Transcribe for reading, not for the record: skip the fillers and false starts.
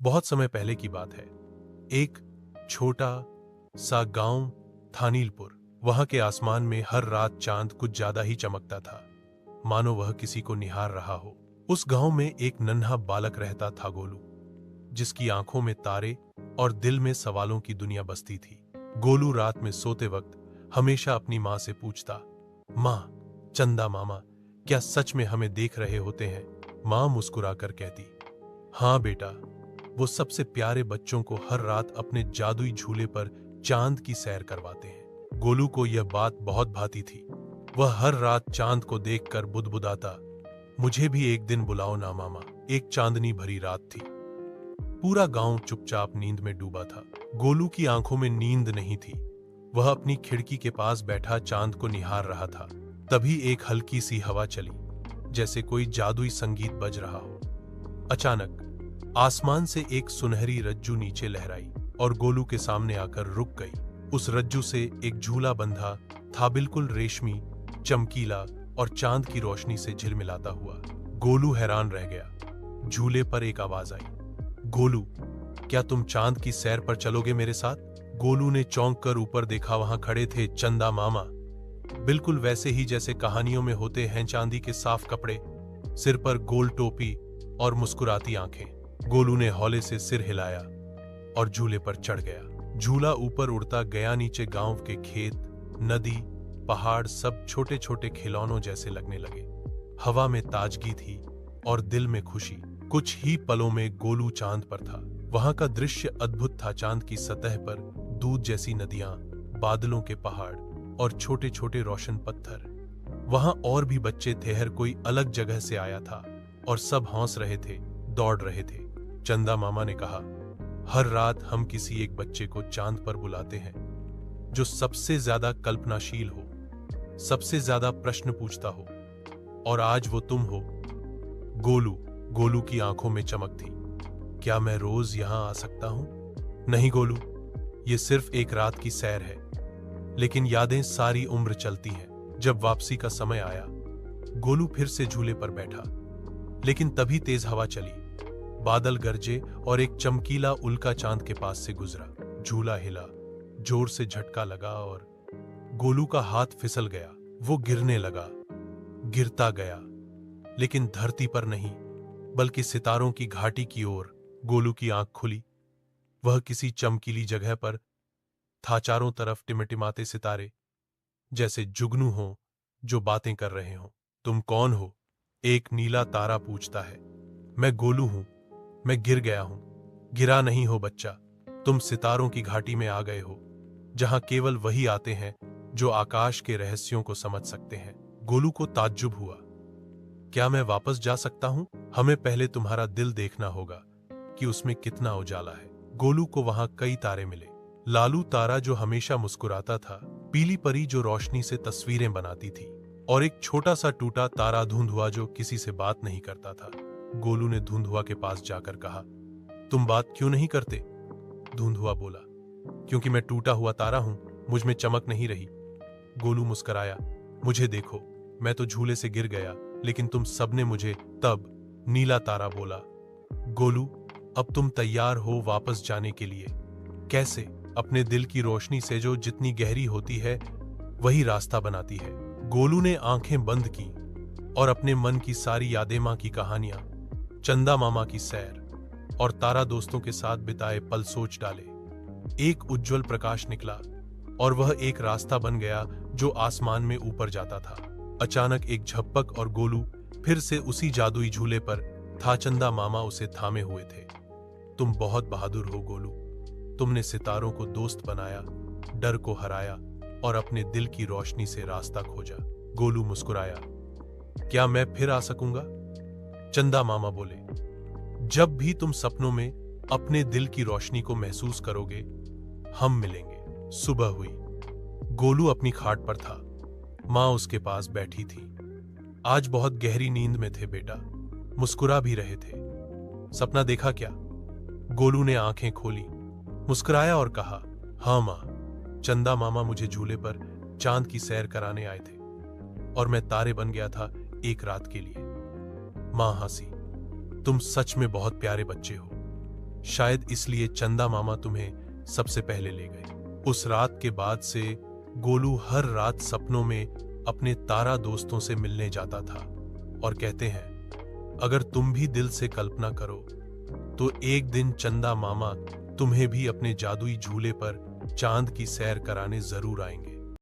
बहुत समय पहले की बात है। एक छोटा सा गांव थानीलपुर। वहां के आसमान में हर रात चांद कुछ ज्यादा ही चमकता था, मानो वह किसी को निहार रहा हो। उस गांव में एक नन्हा बालक रहता था, गोलू, जिसकी आंखों में तारे और दिल में सवालों की दुनिया बसती थी। गोलू रात में सोते वक्त हमेशा अपनी माँ से पूछता, माँ, चंदा मामा क्या सच में हमें देख रहे होते हैं? माँ मुस्कुराकर कहती, हाँ बेटा, वो सबसे प्यारे बच्चों को हर रात अपने जादुई झूले पर चांद की सैर करवाते हैं। गोलू को यह बात बहुत भाती थी। वह हर रात चांद को देखकर बुदबुदाता, मुझे भी एक दिन बुलाओ ना मामा। एक चांदनी भरी रात थी। पूरा गांव चुपचाप नींद में डूबा था। गोलू की आंखों में नींद नहीं थी। वह अपनी खिड़की के पास बैठा चांद को निहार रहा था। तभी एक हल्की सी हवा चली, जैसे कोई जादुई संगीत बज रहा हो। अचानक आसमान से एक सुनहरी रज्जू नीचे लहराई और गोलू के सामने आकर रुक गई। उस रज्जू से एक झूला बंधा था, बिल्कुल रेशमी, चमकीला और चांद की रोशनी से झिलमिलाता हुआ। गोलू हैरान रह गया। झूले पर एक आवाज आई, गोलू, क्या तुम चांद की सैर पर चलोगे मेरे साथ? गोलू ने चौंक कर ऊपर देखा। वहां खड़े थे चंदा मामा, बिल्कुल वैसे ही जैसे कहानियों में होते हैं। चांदी के साफ कपड़े, सिर पर गोल टोपी और मुस्कुराती आंखें। गोलू ने हौले से सिर हिलाया और झूले पर चढ़ गया। झूला ऊपर उड़ता गया। नीचे गांव के खेत, नदी, पहाड़ सब छोटे छोटे खिलौनों जैसे लगने लगे। हवा में ताजगी थी और दिल में खुशी। कुछ ही पलों में गोलू चांद पर था। वहां का दृश्य अद्भुत था। चांद की सतह पर दूध जैसी नदियां, बादलों के पहाड़ और छोटे छोटे रोशन पत्थर। वहां और भी बच्चे थे। हर कोई अलग जगह से आया था और सब हंस रहे थे, दौड़ रहे थे। चंदा मामा ने कहा, हर रात हम किसी एक बच्चे को चांद पर बुलाते हैं, जो सबसे ज्यादा कल्पनाशील हो, सबसे ज्यादा प्रश्न पूछता हो, और आज वो तुम हो। गोलू की आंखों में चमक थी। क्या मैं रोज यहां आ सकता हूं? नहीं गोलू, ये सिर्फ एक रात की सैर है, लेकिन यादें सारी उम्र चलती हैं। जब वापसी का समय आया, गोलू फिर से झूले पर बैठा, लेकिन तभी तेज हवा चली, बादल गरजे और एक चमकीला उल्का चांद के पास से गुजरा। झूला हिला, जोर से झटका लगा और गोलू का हाथ फिसल गया। वो गिरने लगा, गिरता गया, लेकिन धरती पर नहीं, बल्कि सितारों की घाटी की ओर। गोलू की आंख खुली। वह किसी चमकीली जगह पर था। चारों तरफ टिमटिमाते सितारे, जैसे जुगनू हो जो बातें कर रहे हो। तुम कौन हो? एक नीला तारा पूछता है। मैं गोलू हूं, मैं गिर गया हूं। गिरा नहीं हो बच्चा, तुम सितारों की घाटी में आ गए हो, जहां केवल वही आते हैं जो आकाश के रहस्यों को समझ सकते हैं। गोलू को ताज्जुब हुआ। क्या मैं वापस जा सकता हूं? हमें पहले तुम्हारा दिल देखना होगा कि उसमें कितना उजाला है। गोलू को वहां कई तारे मिले। लालू तारा जो हमेशा मुस्कुराता था, पीली परी जो रोशनी से तस्वीरें बनाती थी, और एक छोटा सा टूटा तारा धुंधुआ जो किसी से बात नहीं करता था। गोलू ने धुंधुआ के पास जाकर कहा, तुम बात क्यों नहीं करते? धुंधुआ बोला, क्योंकि मैं टूटा हुआ तारा हूं, मुझ में चमक नहीं रही। गोलू मुस्कुराया, मुझे देखो, मैं तो झूले से गिर गया, लेकिन तुम सबने मुझे। तब नीला तारा बोला, गोलू, अब तुम तैयार हो वापस जाने के लिए? कैसे? अपने दिल की रोशनी से, जो जितनी गहरी होती है वही रास्ता बनाती है। गोलू ने आंखें बंद की और अपने मन की सारी यादें, मां की कहानियां, चंदा मामा की सैर और तारा दोस्तों के साथ बिताए पल सोच डाले। एक उज्जवल प्रकाश निकला और वह एक रास्ता बन गया जो आसमान में ऊपर जाता था। अचानक एक झपक और गोलू फिर से उसी जादुई झूले पर था। चंदा मामा उसे थामे हुए थे। तुम बहुत बहादुर हो गोलू, तुमने सितारों को दोस्त बनाया, डर को हराया और अपने दिल की रोशनी से रास्ता खोजा। गोलू मुस्कुराया, क्या मैं फिर आ सकूंगा? चंदा मामा बोले, जब भी तुम सपनों में अपने दिल की रोशनी को महसूस करोगे, हम मिलेंगे। सुबह हुई। गोलू अपनी खाट पर था। मां उसके पास बैठी थी। आज बहुत गहरी नींद में थे बेटा, मुस्कुरा भी रहे थे। सपना देखा क्या? गोलू ने आंखें खोली, मुस्कुराया और कहा, हाँ मां, चंदा मामा मुझे झूले पर चांद की सैर कराने आए थे और मैं तारे बन गया था एक रात के लिए। मां हंसी, तुम सच में बहुत प्यारे बच्चे हो। शायद इसलिए चंदा मामा तुम्हें सबसे पहले ले गए। उस रात के बाद से गोलू हर रात सपनों में अपने तारा दोस्तों से मिलने जाता था और कहते हैं, अगर तुम भी दिल से कल्पना करो तो एक दिन चंदा मामा तुम्हें भी अपने जादुई झूले पर चांद की सैर कराने जरूर आएंगे।